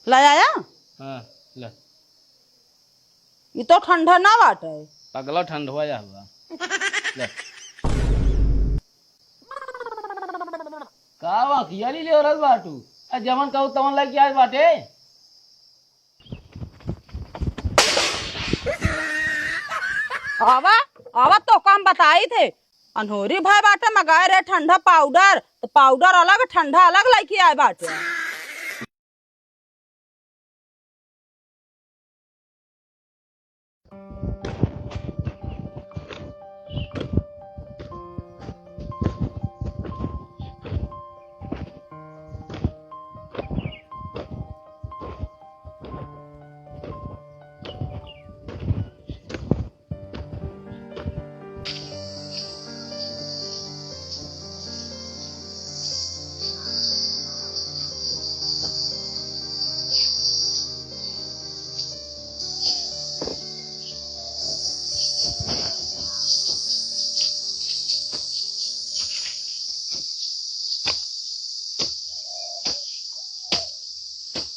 ले आया। हाँ ले। ये तो ठंडा ना बाटे। पगला ठंड हुआ या हुआ ले। का वाकिया ले औरत बाटू जमन कहू तमन लग आज बाटे। आवा आवा तो काम बताई थे अनहोरी भाई बाटे मंगाए रहे ठंडा पाउडर, तो पाउडर अलग ठंडा अलग लेके आए बाटे।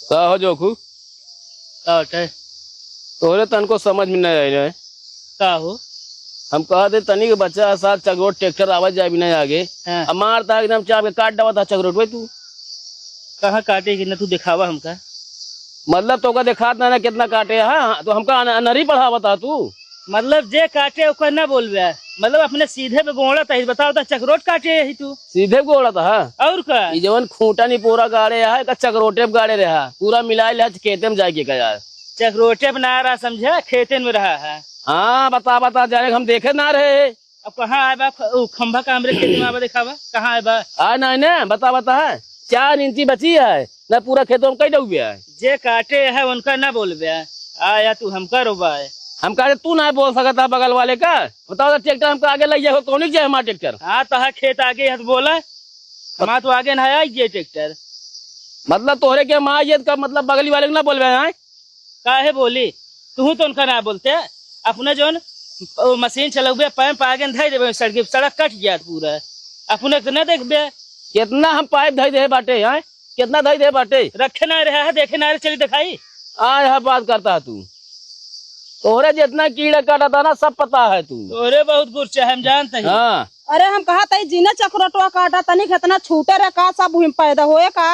का हो जोखू तोहरे तन को समझ में नहीं आई रहे का हो। हम कहा थे तनी के बच्चा साथ चगरोट ट्रैक्टर आवाज जाए भी नहीं आगे। हाँ। अब मारता एकदम चाप के काट डावा था चगरोट भाई तू कहाँ काटे कि न तू दिखावा हमका। मतलब तो का दिखात ना कितना काटे। हाँ तो हमका नरी पढ़ा बता तू। मतलब जे काटे ओकर न बोलबे, मतलब अपने सीधे पे गोड़ा था बताओ तो चकरोट काटे है तू सीधे गोड़ा था। हाँ और का ये जवन खूंटा नहीं पूरा गाड़े है का चगरोटे पे गाड़े रहा पूरा मिला लिया खेते में जाके का यार चकरोटे बना रहा समझे खेते में रहा है। हाँ बता बता जाने हम देखे ना रहे। अब कहाँ आए बा खंभा का हमरे खेत में आवा दिखावा कहाँ आए बा। नहीं ना बता बता है 4 इंची बची है न पूरा खेतों में कई डूबे है। जे काटे है उनका न बोलबे आया तू हमका रोबा है। हम कहे तू ना बोल सकता बगल वाले का बताओ ट्रैक्टर हमको आगे लग जाए कौन जाए हमारा ट्रैक्टर। हाँ तो खेत आगे है तो बोला हमारा तो आगे ना आई ये ट्रैक्टर। मतलब तोहरे के माँ ये का मतलब बगली वाले को ना बोलबे है काहे बोली तू तो उनका ना बोलते अपने जो मशीन चलोगे पैप आगे धै देवे सड़क कट गया पूरा अपने तो न देखबे। कितना हम पाइप धई दे बाटे है कितना धई दे बाटे रखे ना रहा है देखे ना रहे चली दिखाई आज यह बात करता है तू। तोहरे जितना कीड़ा काटा था ना सब पता है तू। तोरे बहुत गुस्सा है हम जानते हैं। हाँ अरे हम कहा था जीने चक्रटवा काटा तनी कितना छूटे रहे का सब हुई पैदा होए का।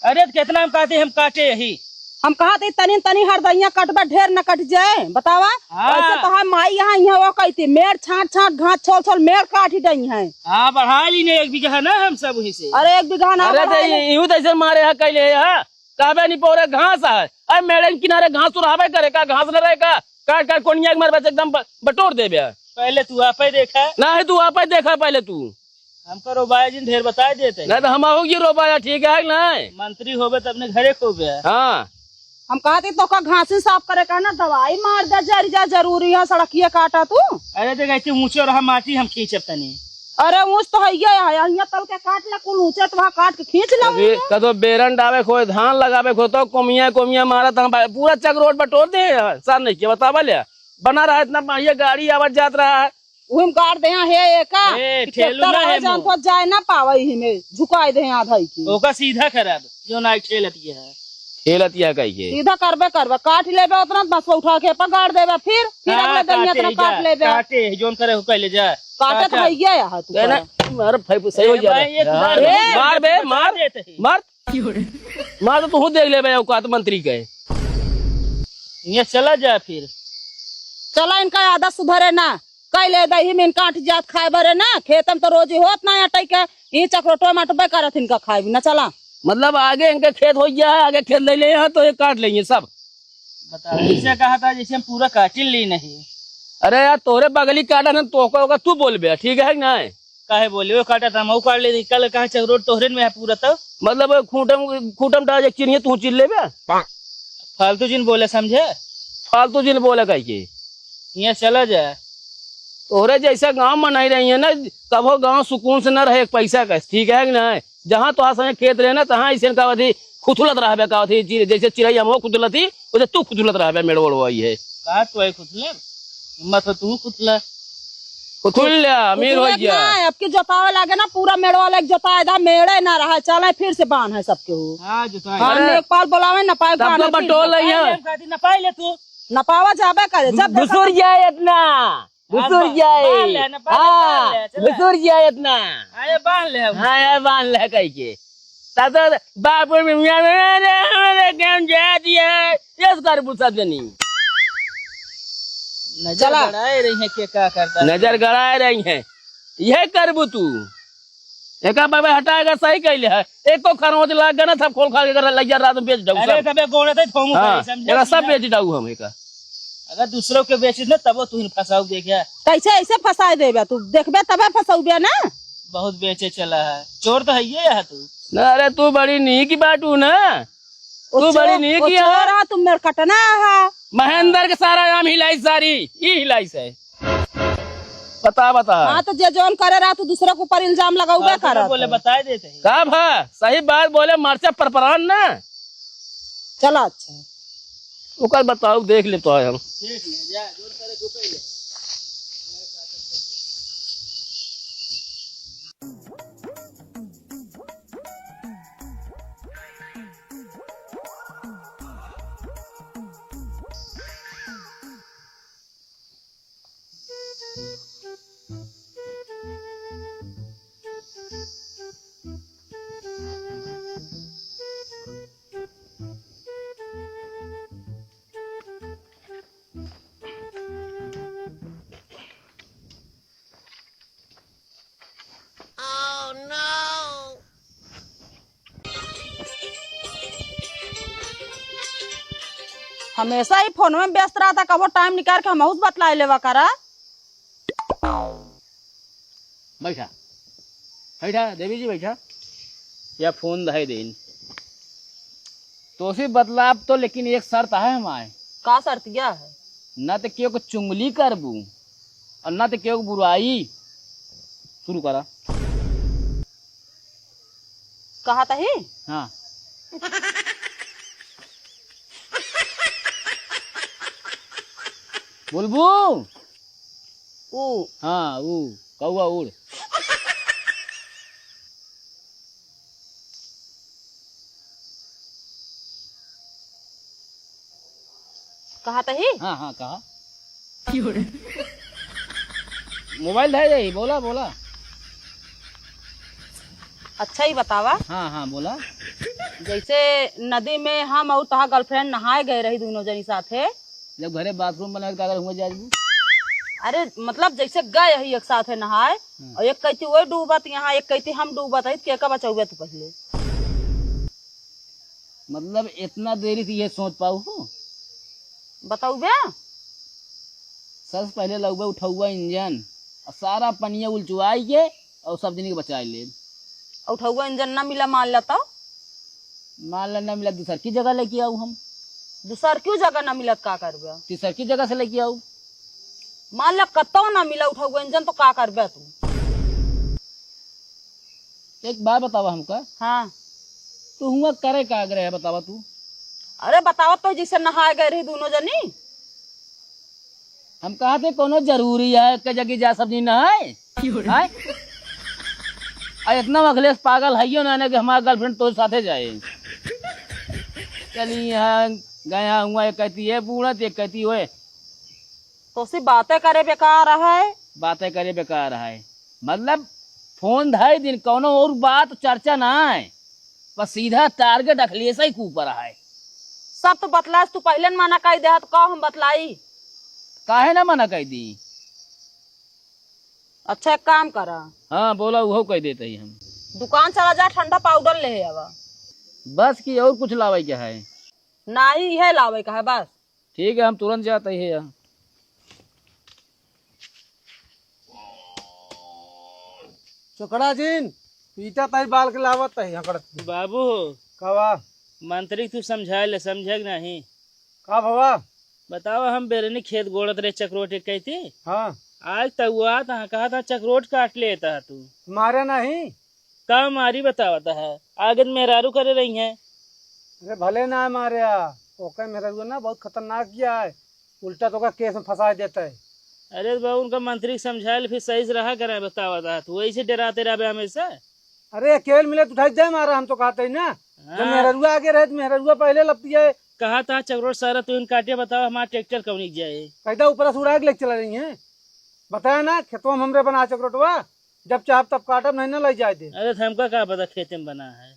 अरे तो कितना हम कहते हम काटे यही हम कहा थे तनी तनी हरदैया कटबे ढेर न कट जाए बतावा। हाँ। ऐसे तो हम माई यहाँ वो कहती मेड़ छाट छाट घास छोल छोल मेड़ काट ही गई है। हाँ बढ़ा ली ने 1 बीघा ना हम सब वही से। अरे 1 बीघा ना अरे यूं तो ऐसे मारे है कैले है कहबे नहीं पोरे घास है। अरे मेरे किनारे घास उड़ावे करे का घास न रहे का काट काट कोनिया के मारे बच्चे एकदम बटोर दे बे। पहले तू आप ही देखा ना है तू आप देखा पहले तू हमको रोबाया जिन ढेर बता देते नहीं तो हम होगी रोबाया ठीक है नहीं मंत्री होबे तो अपने घरे खोबे। हाँ हम कहते तो का घासी साफ करे का ना दवाई मार दे जरिया जरूरी है सड़किया काटा तू। अरे देख ऐसे ऊंचे रहा माटी हम खींचब तनी। अरे ऊँच तो है यहाँ तल के काट ले कुल ऊँचे तो वहाँ काट के खींच ले। कदो बेरन डावे खोए धान लगावे खो तो कोमिया कोमिया मारा था पूरा चक रोड बटोर दे सर नहीं किया बतावा लिया बना रहा है इतना ये गाड़ी आवाज जात रहा है वही गाड़ दे है का ठेलू ना है जान तो जाए ना पावे ही में झुकाई दे आधा की ओका सीधा खराब जो नाइट ठेलती है खेलतिया कहिए सीधा करबे करबे काट लेबे उतना बस उठा के पगाड़ देबे फिर अगले दिन इतना काट लेबे काटे जोन करे पहले जा काटे तो भैया है तू मार भाई सही हो जा मार बे मार मार मार तो तू देख ले बे औकात मंत्री के ये चला जा फिर चला इनका आदत सुधरे ना कैले दही में काट जात खाए बरे ना खेतम तो रोज होत ना अटै के ई चक्रोटो मटबे करत इनका खाए भी ना चला। मतलब आगे इनके खेत हो गया है आगे खेत ले ले तो ये काट लेंगे सब। बता जैसे कहा था जैसे हम पूरा काट ली नहीं। अरे यार तोरे बगली काटा ना तो होगा तू बोल बे ठीक है ना काहे बोले वो काटा था मऊ काट ले कल कहा चक्रोट तोहरे में है पूरा तो मतलब खूटम डाल चिड़िया तू चिल्ले बे फालतू जिन बोले समझे फालतू जिन बोले कह यहाँ चला जाए तोहरे जैसा गांव में नहीं रही है ना कभो गांव सुकून से न रहे पैसा का ठीक है ना जहाँ तो संगे खेत रहे ना तहाँ ऐसे का खुथुलत रहा का जैसे चिड़ैया हम खुथुलती वैसे तू खुथुलत रहा मेड़ वही है का तो खुथला हिम्मत हो तू खुथला खुल लिया अमीर हो खुद गया। ना, अब की जोतावे लागे ना पूरा मेड़ वाले जोता दा मेड़े ना रहा चले फिर से बांध है सबके हो। हाँ जो हाँ नेपाल बोलावे न पाए सबको बटोल रही है। न पाई ले तू नपावा जाबे करे जब देखा- घुसुर जाए इतना, घुसुर जाए, बांध ले, न बांध ले, हाँ बांध ले, चला। घुसुर जाए इतना, आए बांध ले हम। हाँ यार बांध ले कह के तब बापुर में क्या जा दिया यस कर पूछा नहीं। नजर चला। गड़ाए रही है के क्या करता है। नजर गड़ाए रही है यह करबू तू एक बाबा हटाएगा सही कैले है। एक को खरोच लाग गया ना सब खोल खा के लग जा रात में बेच दऊ अरे सब। तबे गोड़े ते थोमू हाँ करे समझे एका सब बेच दऊ हम एका। अगर दूसरों के बेचिस ना तब तू फंसाऊ देखिया कैसे ऐसे फंसाए देबे तू देखबे तबे फंसौबे ना। बहुत बेचे चला है। चोर तो है ये है तू। ना अरे तू बड़ी नी की बाटू ना, तू बड़ी नी की है। रहा तुम मेरे कटना है महेंद्र के सारा नाम हिलाई सारी ये हिलाई से बता बता। हाँ तो जे जोन करे रहा तू दूसरे के ऊपर इल्जाम लगाऊबे हाँ, कर बोले बताए देते हैं। कब है सही बात बोले मरचा परपरान ना चला अच्छा ओकर बताओ देख ले तो है हम। देख ले जा जोर करे को पहले हमेशा ही फोन में व्यस्त रहा था कबो टाइम निकाल के हम बतलाए लेवा करा। बैठा बैठा देवी जी बैठा या फोन दे देन तो से बदलाव तो लेकिन एक शर्त है हमारे। का शर्त क्या है? न तो केहू को चुंगली करबू और न तो केहू को बुराई। शुरू करा। कहा था ही हाँ बुलबू ऊ हाँ वो कौआ उड़ कहा था ही हाँ हाँ कहा मोबाइल है यही बोला बोला। अच्छा ही बतावा। हाँ हाँ बोला। जैसे नदी में हम और तहा गर्लफ्रेंड नहाए गए रही दोनों जनी साथे। जब घरे बाथरूम बना के अगर हुआ जाएगी अरे मतलब जैसे गए ही एक साथे नहाए और एक कहती वो डूबत यहाँ एक कहती हम डूबत है के का बचाऊबे तू पहले। मतलब इतना देरी से ये सोच पाऊ हो बताऊबे सबसे पहले लगभग उठौआ इंजन और सारा पनिया उलचुआई के और सब दिन के बचा ले। उठौआ इंजन ना मिला मान लेता मान लेना मिला दूसर की जगह लेके आऊ हम। दूसर क्यों जगह ना मिलत का करबे? तीसर की जगह से लेके आऊ। मान ले कतो ना मिला उठौआ इंजन तो का करबे तू? एक बात बतावा हमका हाँ तू हुआ करे का आग्रह है बतावा तू। अरे बतावा तो जैसे नहाए गए रही दोनों जनी। हम कहा थे कोनो जरूरी है के जगह जा सब दिन है इतना अखिलेश पागल है ना कि हमारा गर्लफ्रेंड तो साथे जाए। चली यहाँ गया हुआ एक कहती है बूढ़ा एक कहती हुए तो सी बातें करे बेकार है। बातें करे बेकार है मतलब फोन ढाई दिन कोनो और बात चर्चा ना है बस सीधा टारगेट अखिलेश ही ऊपर है। सब तो बतलास तू पहले न माना कही दे तो का हम बतलाई। काहे ना मना कह दी। अच्छा एक काम करा हाँ बोला वो कह देते ही हम। दुकान चला जा ठंडा पाउडर ले आवा। बस की और कुछ लावे क्या है? ना ही है लावे का है बस। ठीक है हम तुरंत जाते हैं यहाँ। चोकड़ा जीन पीटा ताई बाल के लावत है हकड़ बाबू कवा मंत्री तू समझाए ले समझे नहीं। का भवा बताओ हम बेरनी खेत गोड़त रहे चक्रोट कहती हाँ आज तक हुआ था कहा था चक्रोट काट लेता तू मारे नहीं। का मारी बतावता है आगे मेहरारू करे रही है। अरे भले ना मारे ओके मेरा ना बहुत खतरनाक किया है उल्टा तो का केस में फंसा देता है। अरे बाबू उनका मंत्री समझाए फिर सही से रहा करे बतावा था तो वही से डराते रहे हमेशा। अरे अकेले मिले तो जाए मारा, हम तो कहते ही ना। जब मेहरुआ आगे रहे तो मेहरुआ पहले लगती है। कहा था चक्रोट सारा तू इन काटे बताओ हमारा ट्रैक्टर कब नहीं जाए। कहता ऊपर से उड़ा के लेके चला रही है। बताया ना खेतों में हमरे बना चक्रोटवा, जब चाह तब काटब, नहीं ना ले जाए थे। अरे हमका क्या पता खेते में बना है,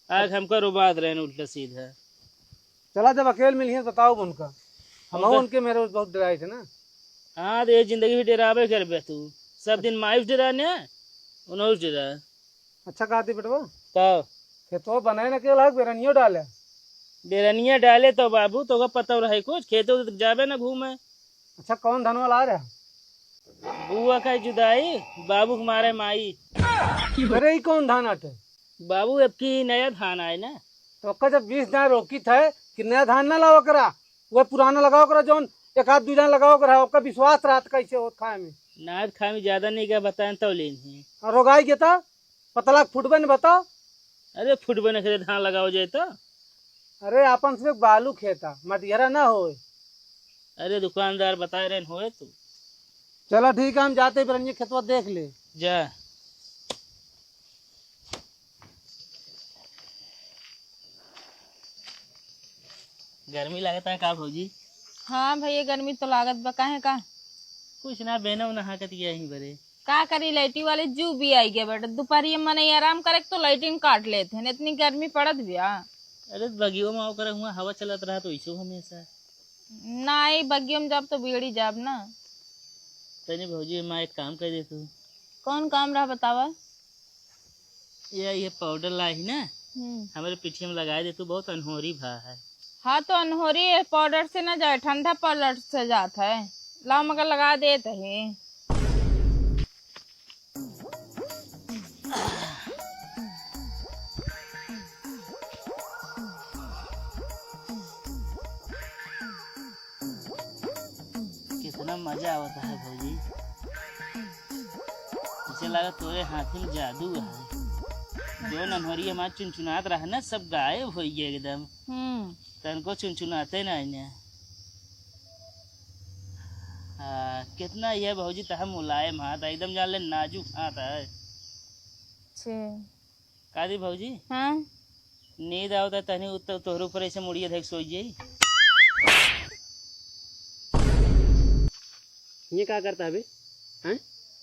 आग हमका रुबाद रहे उल्टा सीधा। चला जब अकेले मिली है बताओ उनका, हम उनके मेरे बहुत डराए थे ना। हाँ तो ये जिंदगी भी डरावे कर बे तू, सब दिन मायूस डराने उन्होंने डरा। अच्छा कहती बेटवा तो खेतों बनाए ना केवल बेरनियो डाले। बेरनिया डाले तो बाबू तो पता रहे कुछ खेतों तो जाबे ना घूमे। अच्छा कौन धन वाला आ रहा? बुआ का जुदाई बाबू हमारे माई। अरे ही कौन धान आटे? बाबू अब की नया धान आए ना तो जब 20 दान रोकी थे कि नया धान ना लाओ करा, वह पुराना लगाओ करा, जो एक आध 2 दान लगाओ करा। उसका विश्वास रात कैसे हो खाए में? नाद खाए में ज्यादा नहीं क्या बताए तो लेनी और रोगाई के था पतला फुटबे ने बताओ। अरे फुटबे न धान लगाओ जाए तो। अरे अपन सिर्फ बालू खेता मटियारा ना हो। अरे दुकानदार बताए रहे हो तो चलो ठीक है, हम जाते बिरनिया खेतवा देख ले जा। गर्मी लगता है का भौजी? हाँ भैया गर्मी तो लागत बा, काहे का कुछ ना बहनों नहा के यही बरे का करी। लाइटी वाले जू भी आई गया बेटा, दोपहर मन आराम करे तो लाइटिंग काट लेते हैं, इतनी गर्मी पड़त भी। अरे बगियों में आकर हुआ हवा चलत रहा तो ऐसे हमेशा नहीं बगियों में जब तो बिगड़ी जाब ना। तनी भौजी माँ एक काम कर दे तू। कौन काम रहा बतावा? ये पाउडर लाई ना हमारे पीछे में लगा दे तू, बहुत अनहोरी भा है। हाँ तो अनहोरी पाउडर से ना जाए, ठंडा पाउडर से जाता है। लाओ मगर लगा देते है। कितना मजा आता है भौजी, इसे लगा तोरे हाथ में जादू है। जो ननहरी हमारा चुनचुनात रहा ना सब गायब हो गया एकदम। तनको चुनचुनाते ना इन्हें। हाँ कितना ये भौजी तह मुलायम हाथ एकदम जान ले नाजुक हाथ है। कादी भौजी हाँ नींद आवता तनी उत्तर तोहर ऊपर ऐसे मुड़िए देख सोई जाई। ये क्या करता है हैं?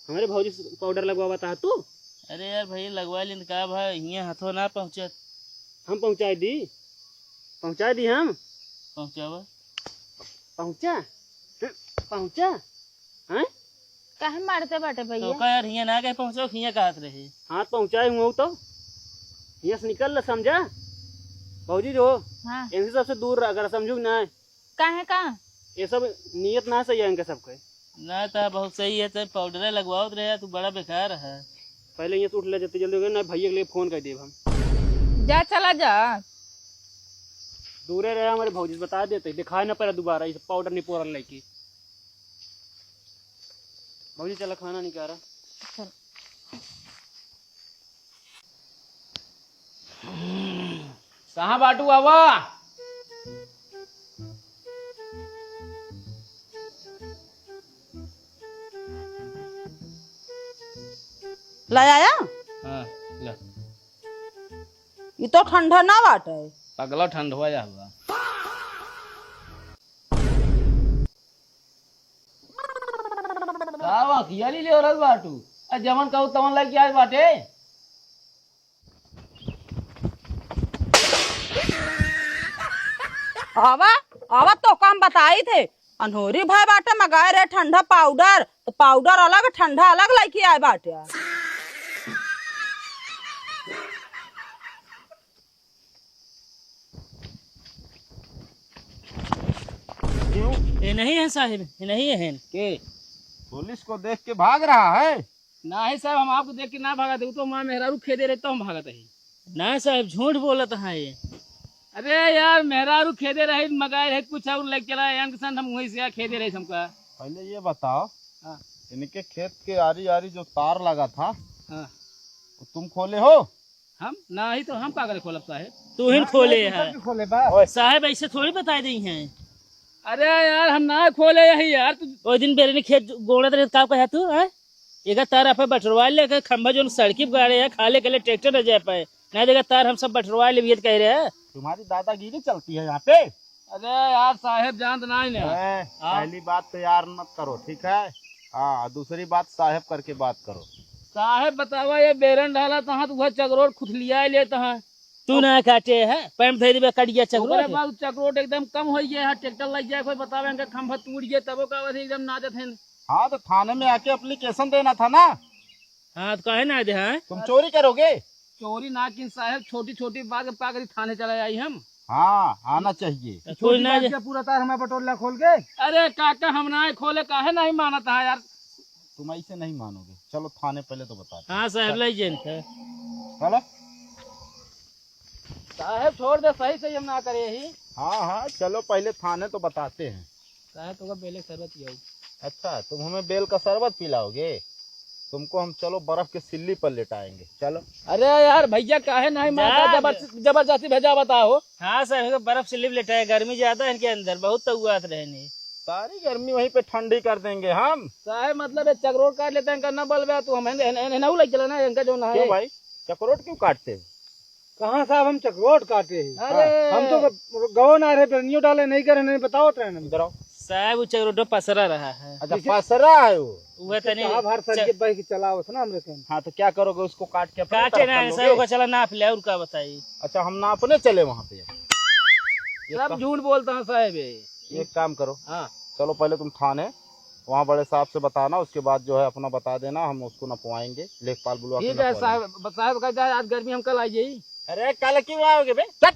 हमारे भौजी पाउडर लगवाता है तू? अरे यार भाई लगवा लेन का भाई यहाँ हाथों ना पहुँचत। हम पहुँचा दी हम पहुँचावा पहुँचा हैं? काहे मारते बाटे तो भैया? का यार यहाँ ना गए पहुँचो यहाँ का हाथ रहे। हाथ पहुँचाए हुआ तो यहाँ से निकल ल, समझा भौजी जो हाँ इनसे सबसे दूर रह कर, समझू ना। काहे का? ये सब नियत ना सही है इनका सबके। ना था बहुत सही है तो पाउडर लगवाओ रहे तू बड़ा बेकार है। पहले यहाँ से उठ ले जल्दी जल्दी ना, भैया के लिए फोन कर देव हम। जा चला जा। दूरे रहे हमारे भौजी से बता देते, दिखाए ना पड़ा दोबारा ये पाउडर नहीं पोरल लेके। भौजी चला खाना नहीं खा रहा। चल। कहाँ बाटू आवा? ले आया? हाँ ले। ये तो ठंडा ना बाटे। पगला ठंड हुआ जा हुआ। कावा कियाली ले रहा बाटू, जमन कहू तमन लग क्या बाटे। आवा आवा तो काम बताई थे, अनहोरी भाई बाटे मंगाए रहे ठंडा पाउडर, तो पाउडर अलग ठंडा अलग लेके आए बाटे। ये नहीं है साहिब, ये नहीं है के पुलिस को देख के भाग रहा है। ना है साहब, हम आपको देख के ना भागा थे, तो माँ मेहरारू खेदे रहे तो हम भागत है। ना साहब झूठ बोलत है ये। अरे यार मेहरारू खेदे रहे मगाए रहे कुछ और लेके चला यान के संग हम वहीं से खेदे रहे हमका। पहले ये बताओ, हाँ। इनके खेत के आरी आरी जो तार लगा था हाँ। वो तुम खोले हो? हम ना ही तो हम का करे खोलब साहेब। तू ही खोले है खोले बा। साहब, ऐसे थोड़ी बता दी हैं। अरे यार हम ना खोले यही यार तू ओ दिन बेरे ने खेत गोड़त रहे का कहे तू हैं एगा तार आप बटरवा ले के खंभा जो सड़की पे गाड़े है खाले के लिए ट्रैक्टर न जा पाए ना देगा तार हम सब बटरवा ले कह रहे हैं। तुम्हारी दादागिरी चलती है यहाँ पे। अरे यार साहेब जान ना ही नहीं पहली बात तो यार मत करो, ठीक है। हाँ, दूसरी बात साहेब करके बात करो। साहेब बतावा ये बेरन डाला तहाँ तू घर चकरोट खुथलिया ले तहाँ तू ना काटे है पैम धैर्य में कट गया ओकरे चक्र बाद चकरोट एकदम कम हो गया है, ट्रैक्टर लग जाए कोई बतावे इनका खंभा टूट गया तबो का वैसे एकदम नाजत है। हाँ, तो थाने में आके एप्लीकेशन देना था ना। हाँ तो कहे ना दे हैं तुम चोरी करोगे? चोरी ना की साहेब छोटी छोटी बात के पाकरी थाने चले आई हम। हाँ, आना चाहिए। कोई ना क्या पूरा तार हमें बटोला खोल के? अरे काका हम ना खोले काहे नहीं माना था यार। तुम ऐसे नहीं मानोगे। चलो थाने पहले तो बता दो। हाँ साहब ले जेन था चलो। साहेब छोड़ दे सही सही हम ना करे यही। हाँ हाँ, चलो पहले थाने तो बताते हैं। साहेब तो बेले शरबत पियो। अच्छा, तुम हमें बेल का शरबत पिलाओगे? तुमको हम चलो बर्फ के सिल्ली पर लेटाएंगे। चलो। अरे यार भैया काहे नहीं मानता, जबरदस्ती भेजा बताओ। हाँ साहब बर्फ से लिप लेटा है, गर्मी ज्यादा है इनके अंदर, बहुत तगुआत रहने। सारी गर्मी वहीं पे ठंडी कर देंगे हम। साहेब मतलब चकरोट काट लेते हैं ना बलबे तू हमें लग चला ना इनका जो ना क्यों है। भाई, चक्रोट क्यों काटते हो? कहाँ साहब हम चकरोट काटे हैं? अरे हम तो गवो ना रहे बेरनियो डाले नहीं करे नहीं बताओ ट्रेन इधर आओ। साहब चक्रोटो पसरा रहा है। अच्छा, पसरा है वो। वह तनी साहब हर सर बाइक के चलाओ ना हमरे के। हाँ, तो क्या करोगे? उसको काट के अपने काटे तरफ ना कर साहब लोगे? का चला नाप ले और का बताइए। अच्छा, हम नापने चले वहाँ पे। सब झूठ बोलता है साहेब ये। एक काम करो, हाँ चलो पहले तुम थाने, वहाँ बड़े साहब से बताना, उसके बाद जो है अपना बता देना, हम उसको नपवाएंगे। लेखपाल बुलवा के ठीक है नपवा साहब। साहब कहता है आज गर्मी हम कल आ जाइए। लेंगे। अरे कल क्यों आओगे बे? चट।